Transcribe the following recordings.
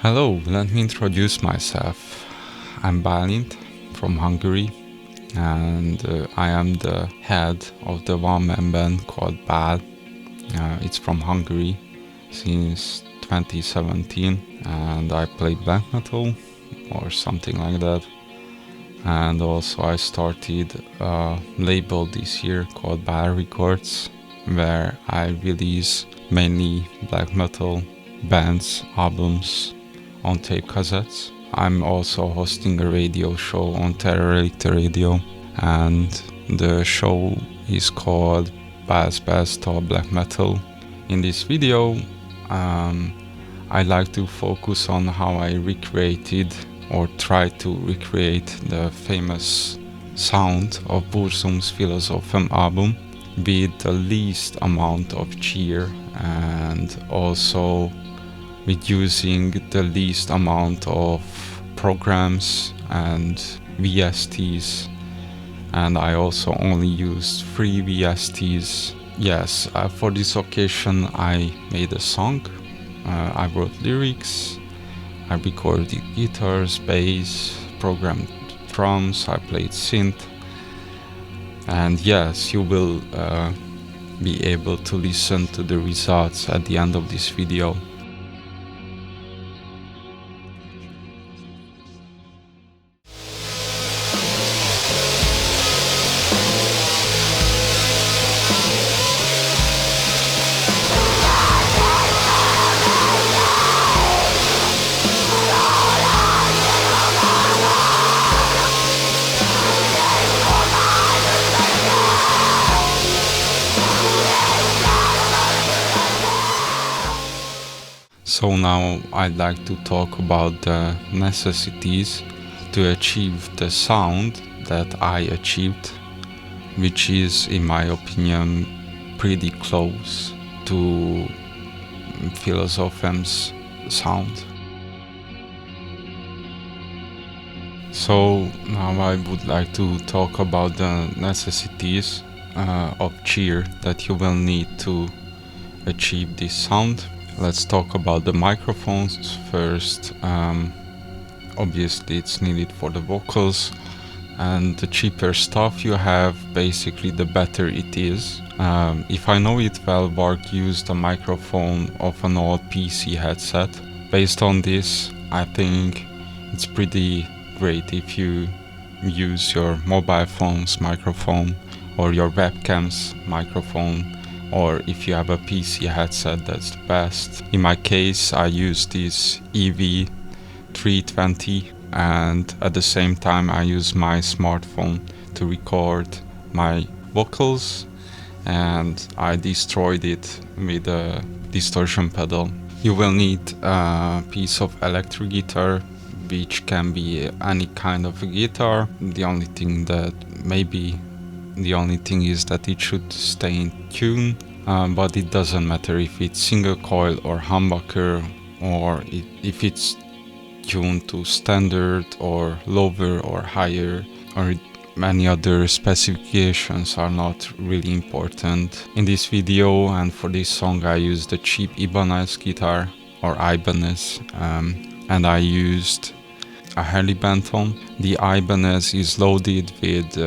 Hello, let me introduce myself. I'm Balint from Hungary, and I am the head of the one-man band called Bál. It's from Hungary since 2017, and I play black metal or something like that. And also I started a label this year called Bál Records, where I release mainly black metal bands, albums on tape cassettes. I'm also hosting a radio show on Terrorelite Radio, and the show is called Bál's Best of Black Metal. In this video, I like to focus on how I recreated or tried to recreate the famous sound of Burzum Filosofem album with the least amount of cheer and also with using the least amount of programs and VSTs, and I also only used 3 VSTs. Yes, for this occasion I made a song, I wrote lyrics, I recorded guitars, bass, programmed drums, I played synth, and yes, you will be able to listen to the results at the end of this video. So now I'd like to talk about the necessities to achieve the sound that I achieved, which is, in my opinion, pretty close to Filosofem's sound. So now I would like to talk about the necessities of cheer that you will need to achieve this sound. Let's talk about the microphones first. Obviously it's needed for the vocals, and the cheaper stuff you have, basically the better it is. If I know it well, Varg used a microphone of an old PC headset. Based on this, I think it's pretty great if you use your mobile phone's microphone or your webcam's microphone, or if you have a PC headset, that's the best. In my case, I use this EV320, and at the same time I use my smartphone to record my vocals, and I destroyed it with a distortion pedal. You will need a piece of electric guitar, which can be any kind of a guitar. The only thing is that it should stay in tune, but it doesn't matter if it's single coil or humbucker, or if it's tuned to standard or lower or higher, or many other specifications are not really important. In this video and for this song I used a cheap Ibanez guitar, or Ibanez, and I used a Harley Benton. The Ibanez is loaded with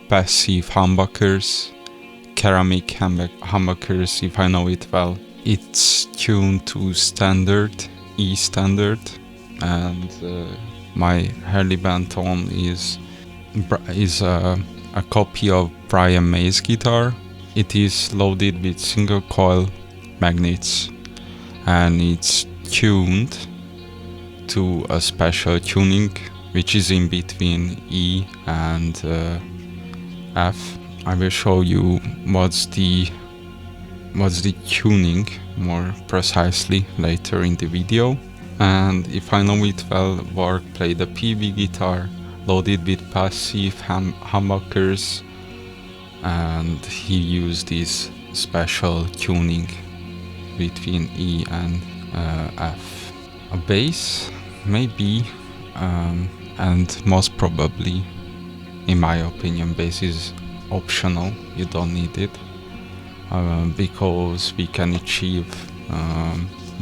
passive humbuckers, ceramic humbuckers, if I know it well. It's tuned to standard, E standard, and my Harley Benton is a copy of Brian May's guitar. It is loaded with single coil magnets, and it's tuned to a special tuning which is in between E and F. I will show you what's the tuning more precisely later in the video. And if I know it well, Varg played a PV guitar loaded with passive humbuckers, and he used this special tuning between E and F. A bass, maybe, and most probably, in my opinion, bass is optional. You don't need it, because we can achieve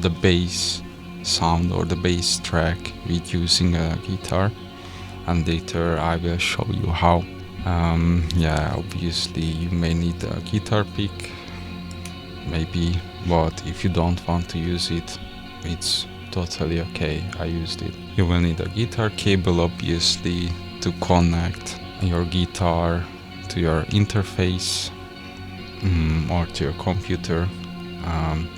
the bass sound or the bass track with using a guitar, and later I will show you how. Obviously you may need a guitar pick, maybe, but if you don't want to use it, it's totally okay. I used it. You will need a guitar cable, obviously, to connect your guitar to your interface or to your computer,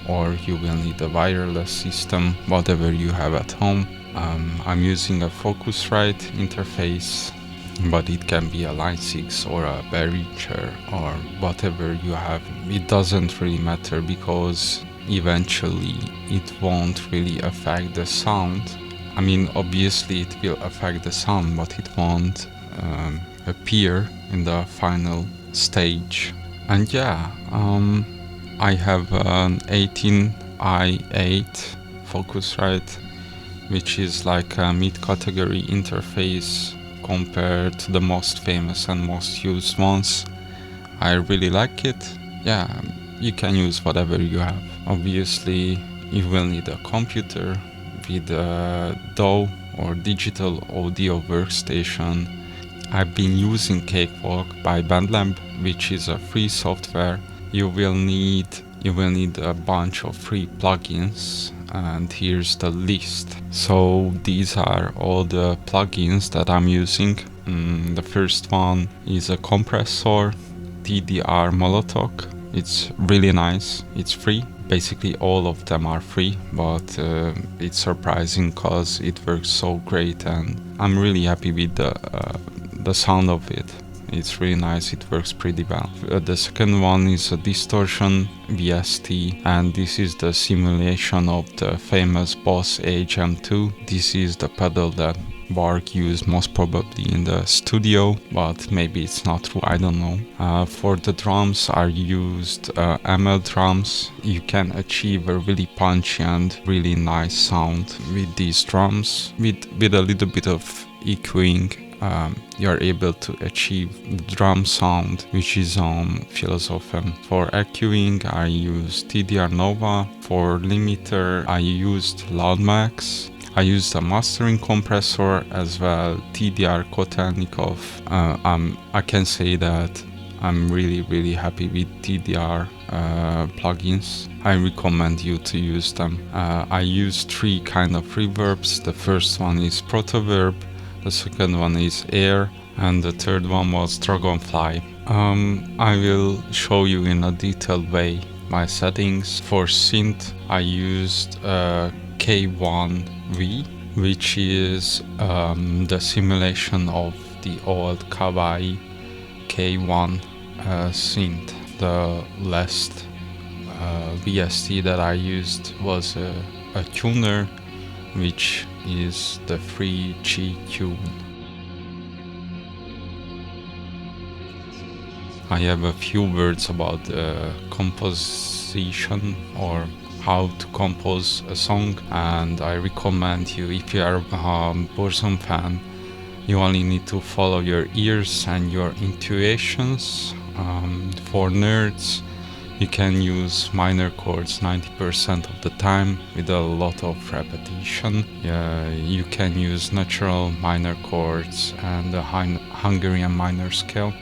or you will need a wireless system, whatever you have at home. I'm using a Focusrite interface, but it can be a Line 6 or a Behringer or whatever you have. It doesn't really matter, because eventually it won't really affect the sound. I mean, obviously it will affect the sound, but it won't appear in the final stage. And I have an 18i8 Focusrite, which is like a mid-category interface compared to the most famous and most used ones. I really like it. You can use whatever you have. Obviously, you will need a computer with a DAW or digital audio workstation. I've been using Cakewalk by BandLab, which is a free software. You will need a bunch of free plugins, and here's the list. So these are all the plugins that I'm using. The first one is a compressor, TDR Molotov. It's really nice. It's free. Basically all of them are free, but it's surprising because it works so great, and I'm really happy with the sound of it. It's really nice. It works pretty well. The second one is a distortion VST, and this is the simulation of the famous Boss HM2. This is the pedal that Varg used most probably in the studio, but maybe it's not true, I don't know. For the drums I used ML drums. You can achieve a really punchy and really nice sound with these drums. With a little bit of EQing, you're able to achieve the drum sound, which is on Filosofem. For EQing I used TDR Nova. For limiter I used Loudmax. I used a mastering compressor as well, TDR Kotelnikov. I can say that I'm really happy with TDR plugins. I recommend you to use them. I use 3 kind of reverbs. The first one is Protoverb, the second one is Air, and the third one was Dragonfly. I will show you in a detailed way my settings. For synth I used K1V, which is the simulation of the old Kawaii K1 synth. The last VST that I used was a tuner, which is the free G-Tune. I have a few words about composition or how to compose a song, and I recommend you, if you are a Burzum fan, you only need to follow your ears and your intuitions. For nerds, you can use minor chords 90% of the time with a lot of repetition. You can use natural minor chords and the Hungarian minor scale.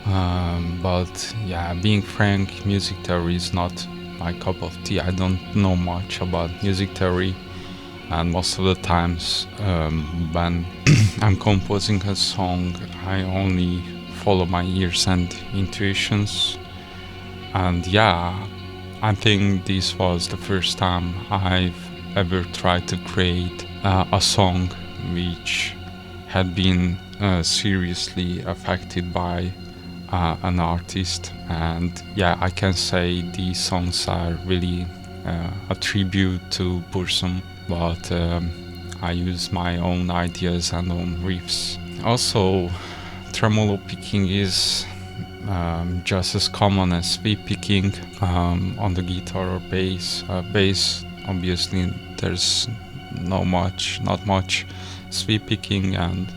But being frank, music theory is not my cup of tea. I don't know much about music theory, and most of the times when I'm composing a song, I only follow my ears and intuitions. And I think this was the first time I've ever tried to create a song which had been seriously affected by an artist. And I can say these songs are really a tribute to Burzum, but I use my own ideas and own riffs. Also, tremolo picking is just as common as sweep picking on the guitar or bass. Bass, obviously, there's not much sweep picking, and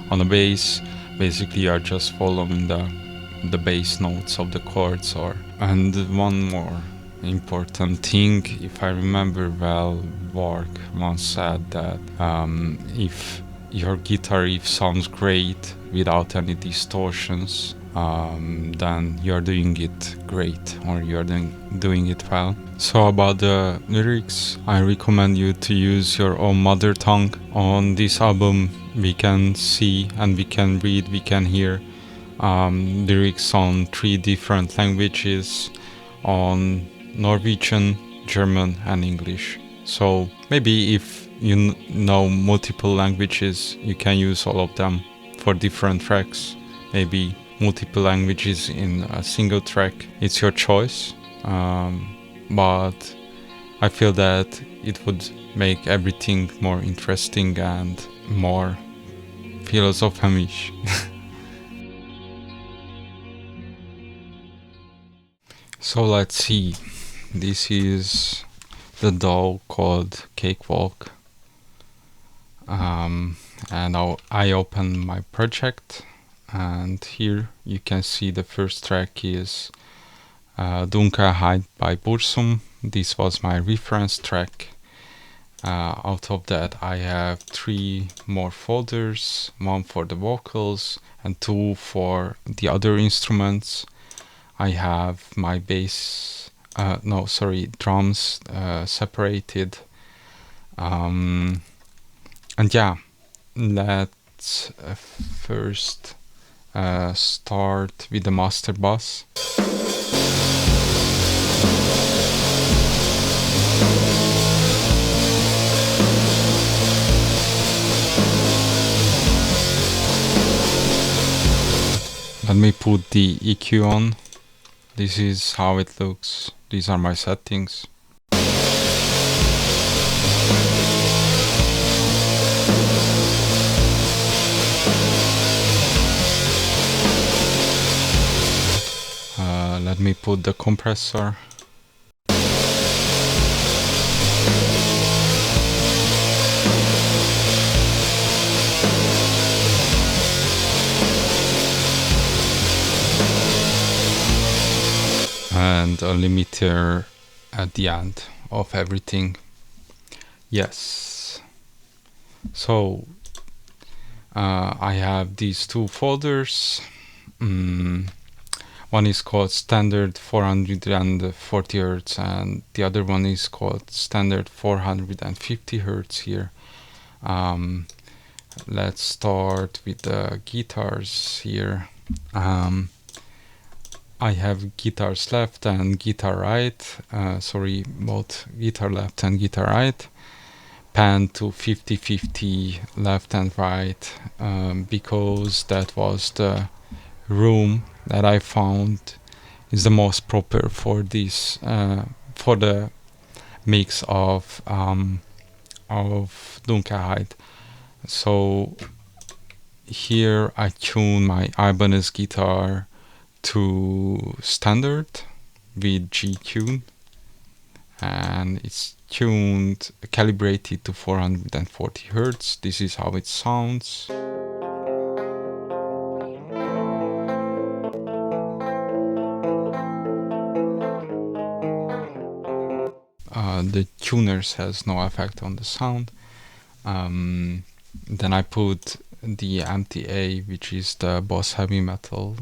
on the bass, basically, you are just following the bass notes of the chords. And one more important thing. If I remember well, Wark once said that if your guitar riff sounds great without any distortions, then you're doing it great, or you're doing it well. So about the lyrics, I recommend you to use your own mother tongue. On this album we can see and we can read, we can hear lyrics on 3 different languages, on Norwegian, German and English. So maybe if you know multiple languages, you can use all of them for different tracks. Maybe multiple languages in a single track. It's your choice, but I feel that it would make everything more interesting and more philosophic. So let's see. This is the doll called Cakewalk, and I open my project, and here you can see the first track is Dunkelheit by Burzum. This was my reference track. Out of that I have 3 more folders, 1 for the vocals and 2 for the other instruments. I have my drums separated. And yeah, let's first start with the master bass. Let me put the EQ on. This is how it looks. These are my settings. Let me put the compressor. And a limiter at the end of everything. Yes. So I have these 2 folders. One is called standard 440 Hz and the other one is called standard 450 Hz here. Let's start with the guitars here. I have guitars left and guitar right, both guitar left and guitar right. Pan to 50-50 left and right, because that was the room that I found is the most proper for this, for the mix of Dunkelheit. So here I tune my Ibanez guitar to standard with G tune, and it's calibrated to 440 Hz. This is how it sounds. The tuners has no effect on the sound. Then I put the MTA, which is the Boss Heavy Metal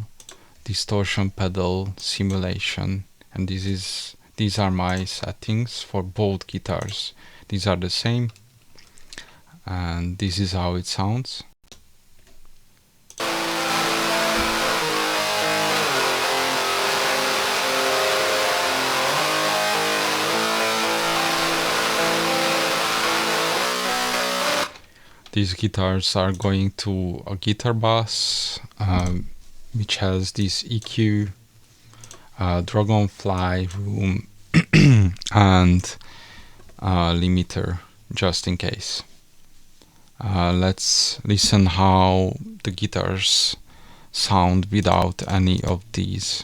distortion pedal simulation, and these are my settings for both guitars. These are the same, and this is how it sounds. These guitars are going to a guitar bass, which has this EQ, Dragonfly room, and limiter, just in case. Let's listen how the guitars sound without any of these.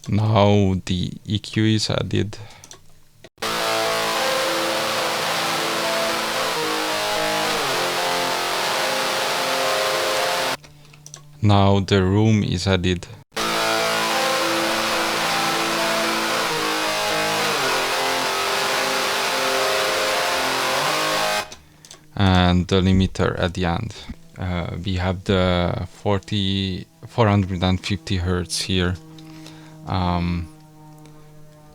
Now the EQ is added. Now the room is added. And the limiter at the end. We have the 450 Hertz here.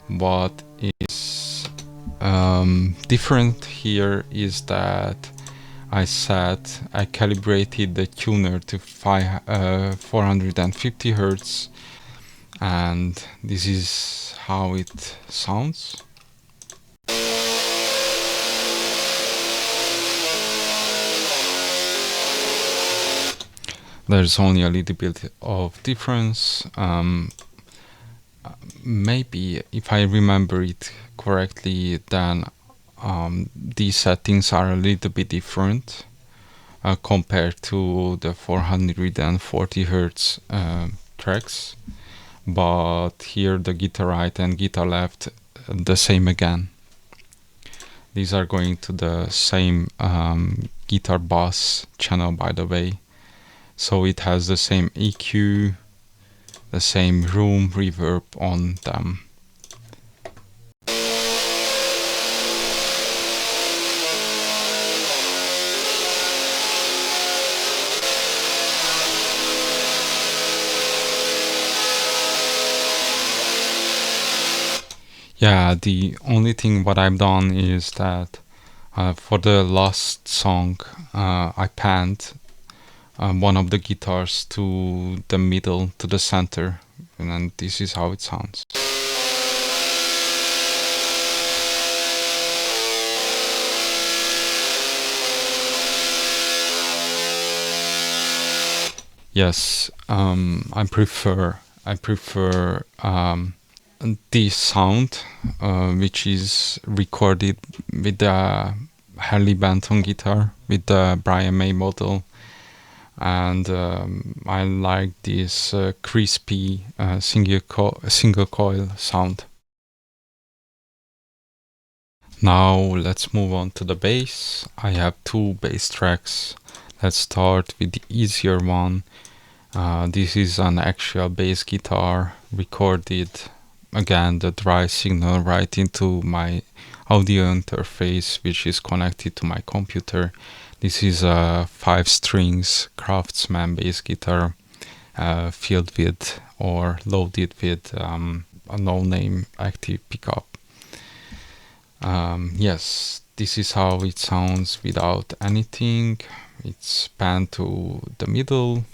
What is different here is that I calibrated the tuner to 450 Hertz, and this is how it sounds. There's only a little bit of difference. Maybe if I remember it correctly, then these settings are a little bit different compared to the 440 Hertz tracks. But here the guitar right and guitar left the same again. These are going to the same guitar bass channel, by the way. So it has the same EQ, the same room reverb on them. Yeah, the only thing what I've done is that for the last song I panned one of the guitars to the middle, to the center, and then this is how it sounds. Yes, I prefer this sound, which is recorded with the Harley Benton guitar with the Brian May model. And I like this crispy single coil sound. Now let's move on to the bass. I have two bass tracks. Let's start with the easier one. This is an actual bass guitar recorded, again, the dry signal right into my audio interface, which is connected to my computer. This is a 5 strings Craftsman bass guitar filled with or loaded with a no-name active pickup. Yes, this is how it sounds without anything. It's panned to the middle.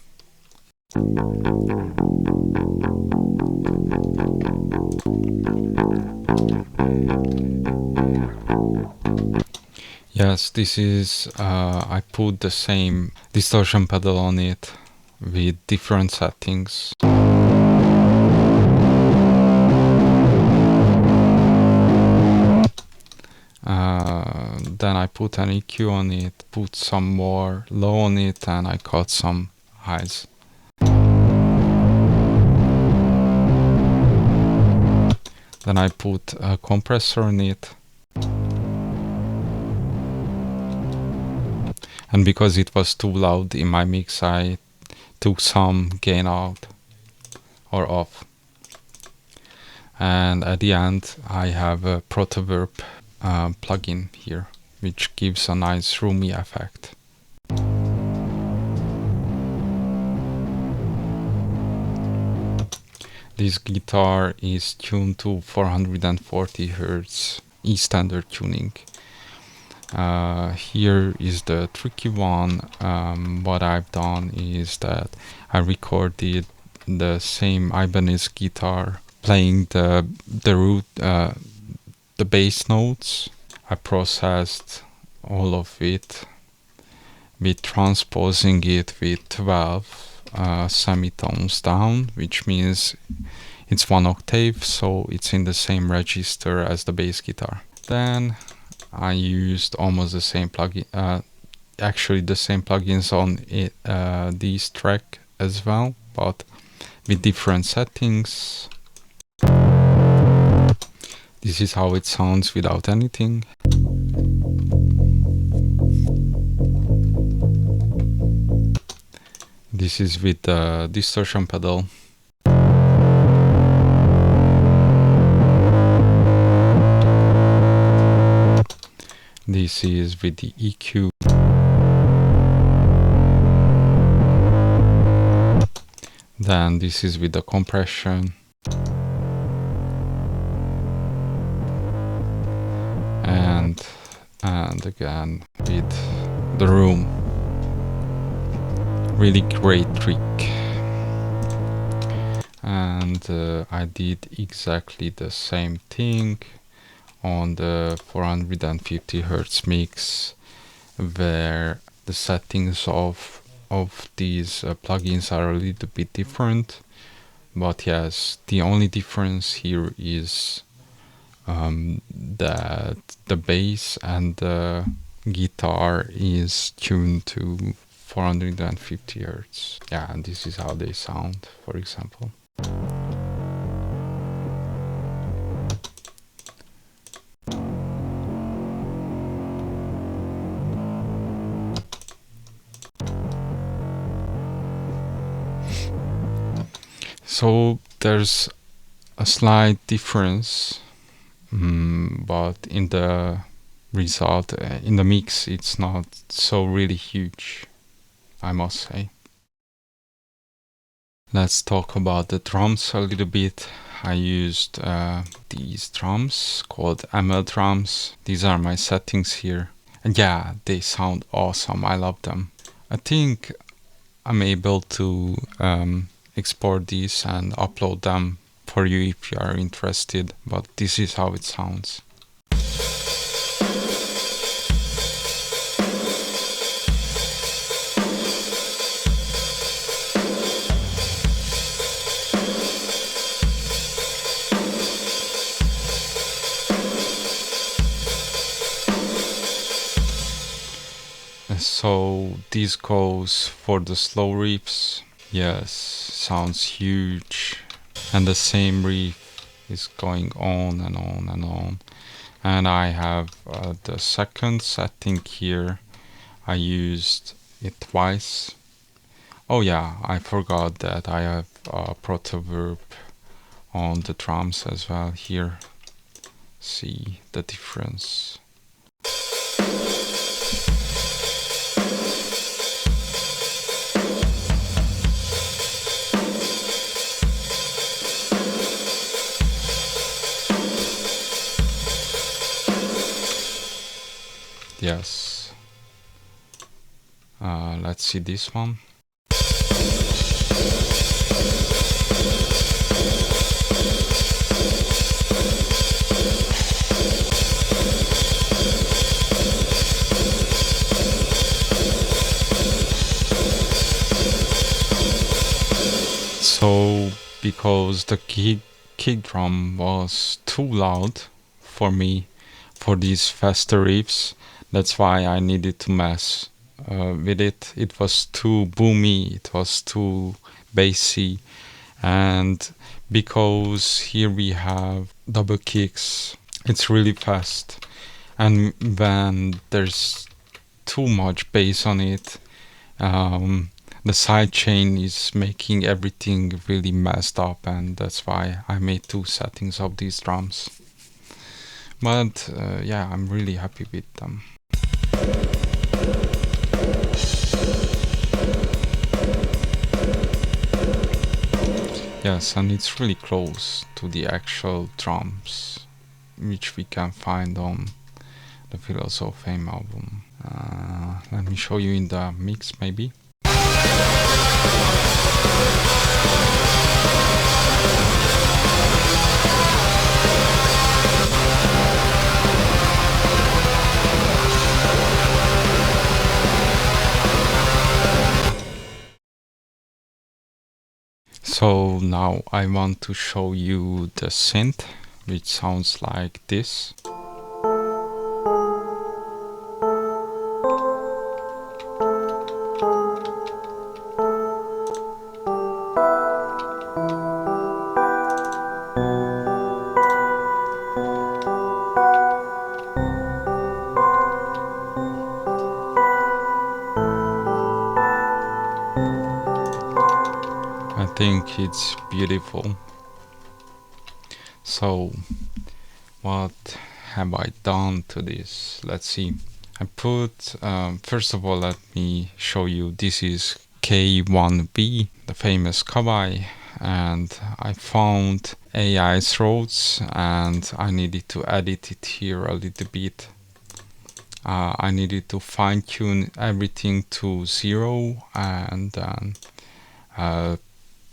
Yes, this is, I put the same distortion pedal on it with different settings. Then I put an EQ on it, put some more low on it, and I cut some highs. Then I put a compressor on it. And because it was too loud in my mix, I took some gain out or off. And at the end, I have a Protoverb plugin here, which gives a nice roomy effect. This guitar is tuned to 440 Hz E standard tuning. Here is the tricky one. What I've done is that I recorded the same Ibanez guitar playing the root, the bass notes. I processed all of it with transposing it with 12 semitones down, which means it's 1 octave, so it's in the same register as the bass guitar. Then I used almost the same plugin, actually the same plugins on it, this track as well, but with different settings. This is how it sounds without anything. This is with the distortion pedal. This is with the EQ. Then this is with the compression. And again with the room. Really great trick. And I did exactly the same thing on the 450 Hertz mix, where the settings of these plugins are a little bit different. But yes, the only difference here is that the bass and the guitar is tuned to 450 Hertz. Yeah, and this is how they sound, for example. So there's a slight difference, but in the result, in the mix, it's not so really huge, I must say. Let's talk about the drums a little bit. I used these drums called ML drums. These are my settings here. And yeah, they sound awesome. I love them. I think I'm able to export these and upload them for you if you are interested. But this is how it sounds. So this goes for the slow riffs. Yes, sounds huge. And the same riff is going on and on and on. And I have the second setting here. I used it twice. Oh yeah, I forgot that I have a protoverb on the drums as well here. See the difference. Yes. Let's see this one. So, because the kick drum was too loud for me for these faster riffs, that's why I needed to mess with it. It was too boomy, it was too bassy, and because here we have double kicks, it's really fast, and when there's too much bass on it, the sidechain is making everything really messed up, and that's why I made two settings of these drums. But yeah, I'm really happy with them. Yes, and it's really close to the actual drums which we can find on the Filosofem album. Let me show you in the mix maybe. So now I want to show you the synth, which sounds like this. think it's beautiful. So what have I done to this? Let's see. I put, first of all, let me show you, this is K1B, the famous kawaii, and I found AI throats and I needed to edit it here a little bit. I needed to fine-tune everything to 0 and then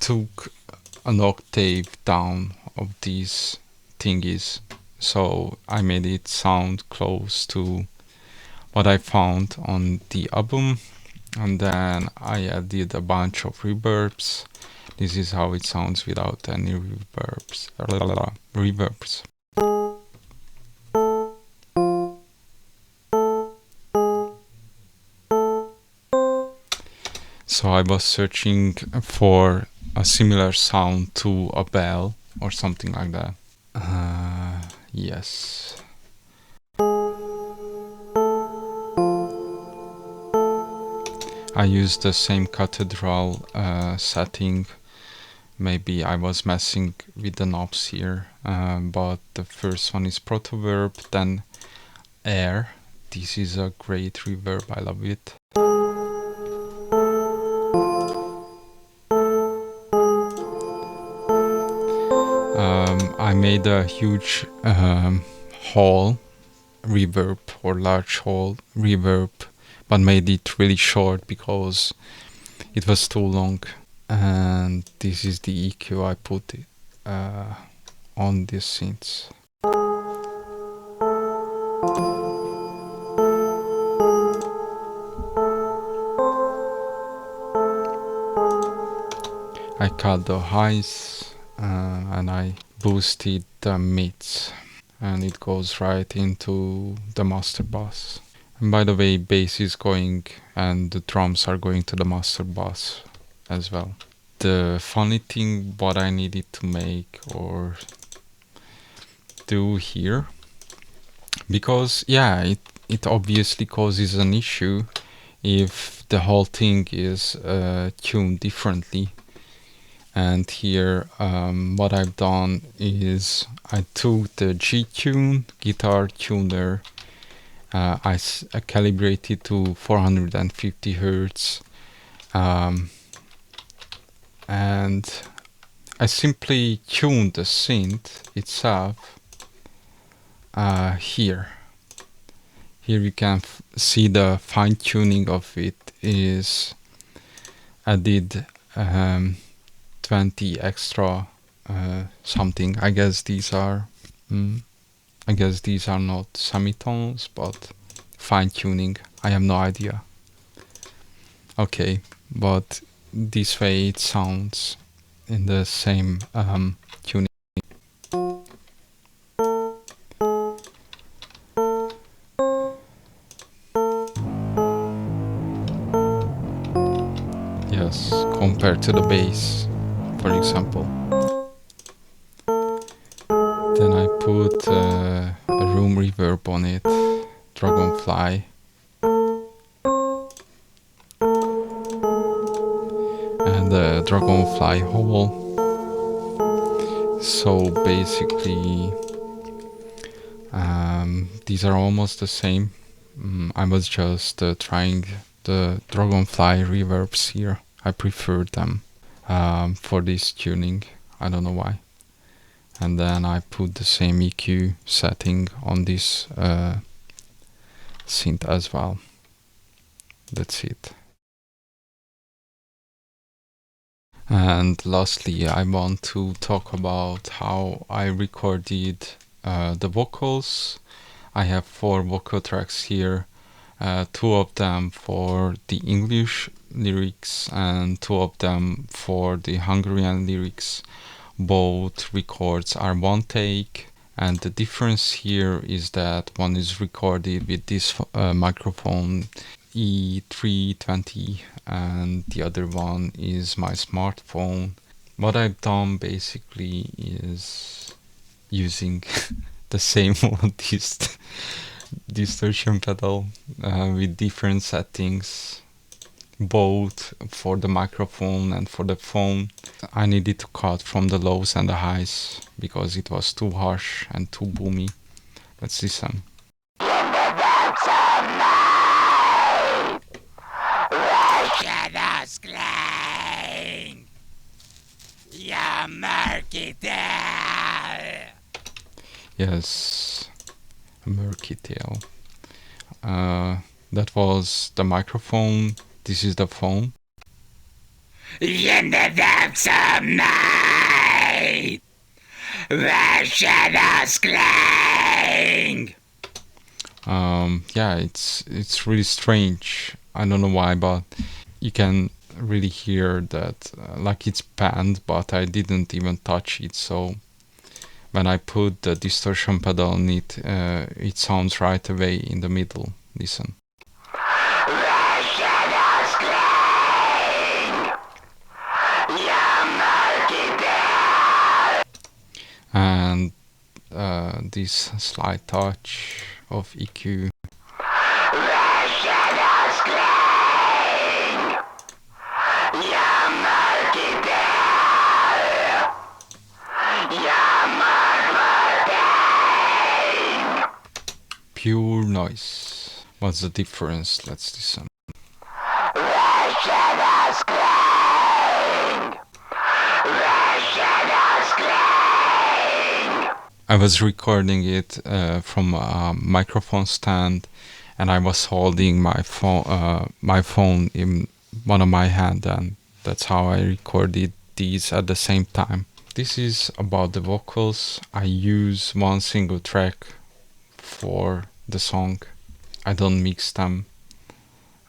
took an octave down of these thingies, so I made it sound close to what I found on the album, and then I added a bunch of reverbs. This is how it sounds without any reverbs. Reverbs. So I was searching for a similar sound to a bell or something like that. Yes. I used the same cathedral setting. Maybe I was messing with the knobs here, but the first one is proto-verb, then air. This is a great reverb, I love it. I made a huge hall reverb or large hall reverb, but made it really short because it was too long. And this is the EQ I put on these synths. I cut the highs and I boosted the mids, and it goes right into the master bass. And by the way, bass is going and the drums are going to the master bass as well. The funny thing what I needed to make or do here, because yeah, it obviously causes an issue if the whole thing is tuned differently. And here what I've done is I took the G tune, guitar tuner, I calibrated to 450 Hertz, and I simply tuned the synth itself here. Here you can see the fine tuning of it is I did 20 extra something. I guess these are not semitones, but fine tuning. I have no idea. Okay, but this way it sounds in the same tuning. Yes, compared to the bass, for example. Then I put a room reverb on it, Dragonfly. And the Dragonfly hole. So basically, these are almost the same. I was just trying the Dragonfly reverbs here. I prefer them for this tuning. I don't know why. And then I put the same EQ setting on this synth as well. That's it. And lastly, I want to talk about how I recorded the vocals. I have 4 vocal tracks here, 2 of them for the English lyrics and 2 of them for the Hungarian lyrics. Both records are one take, and the difference here is that one is recorded with this microphone E320 and the other one is my smartphone. What I've done basically is using the same distortion pedal with different settings both for the microphone and for the phone. I needed to cut from the lows and the highs because it was too harsh and too boomy. Let's listen. Yes, murky tail. That was the microphone. This is the phone. In the depths of night, where shadows cling. Yeah, it's really strange. I don't know why, but you can really hear that like it's panned, but I didn't even touch it. So when I put the distortion pedal on it, it sounds right away in the middle. Listen. And this slight touch of EQ. Pure noise. What's the difference? Let's listen. I was recording it from a microphone stand, and I was holding my phone in one of my hand, and that's how I recorded these at the same time. This is about the vocals. I use one single track for the song. I don't mix them.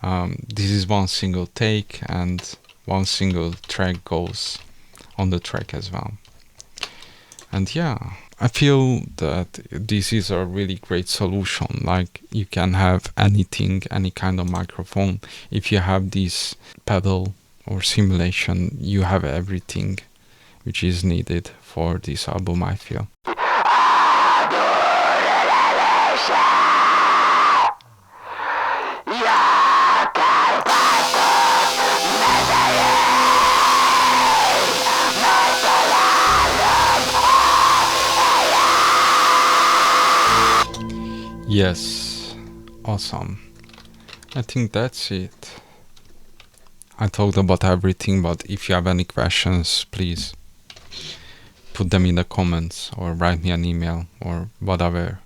This is one single take, and one single track goes on the track as well. And yeah, I feel that this is a really great solution. Like, you can have anything, any kind of microphone. If you have this pedal or simulation, you have everything which is needed for this album, I feel. Yes, awesome. I think that's it. I talked about everything, but if you have any questions, please put them in the comments or write me an email or whatever.